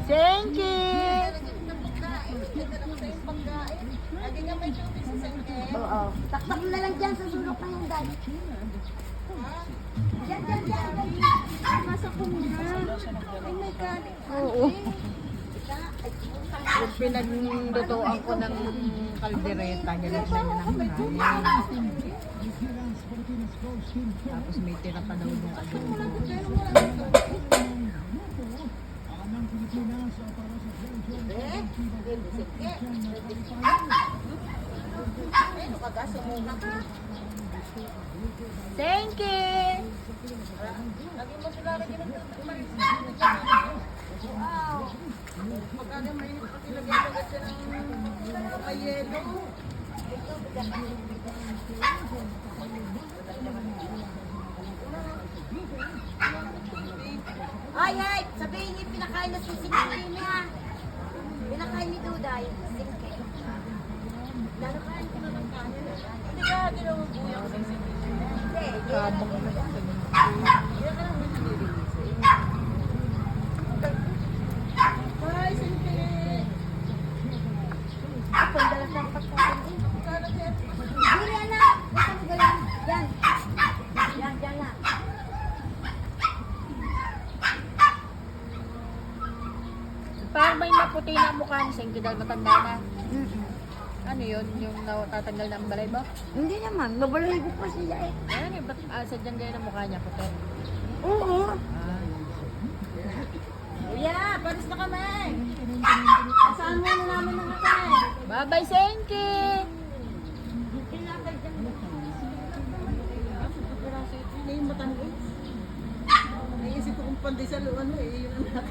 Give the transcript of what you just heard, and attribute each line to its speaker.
Speaker 1: Senki!
Speaker 2: Oo. Taktak mo na lang dyan sa sulok na yung dad. Dyan. Masa ko muna. Ay, my God.
Speaker 1: Oo. Yung pinaglutuan ko ng kaldereta, ganun na niya ng kain. Tapos may tira pa daw yung adobo. Thank you!
Speaker 2: Wow. Magkano may ilagay ko kasi ng mayelo. Ay, sabihin niyo pinakain na si Singke niya. Pinakain ni Duday, Singke. Lalo kain ko naman kanin. Hindi ka ginawagbuya ko sa Singke. Hindi.
Speaker 1: Kabang na lang.
Speaker 2: Hindi ka naman nililinis. Ay, Singke. Ako, dalas ng pagkain eh. Hindi, anak. Basta mo galing. Yan. Yan na.
Speaker 1: Parang may maputi na mukha ni Senki dahil matanda na. Ano yun? Yung natatanggal ng balay ba?
Speaker 2: Hindi naman. Nabalahibo pa siya eh.
Speaker 1: Ayun eh, ba't sadyang ganyan ang mukha niya? Puti.
Speaker 2: Oo.
Speaker 1: Ah.
Speaker 2: Kuya, paris na kami. Saan mo na namin ng kami?
Speaker 1: Bye-bye, Senki!
Speaker 2: Hindi yung matanggal. Naisip ko kung pandesal o ano eh. Yun ang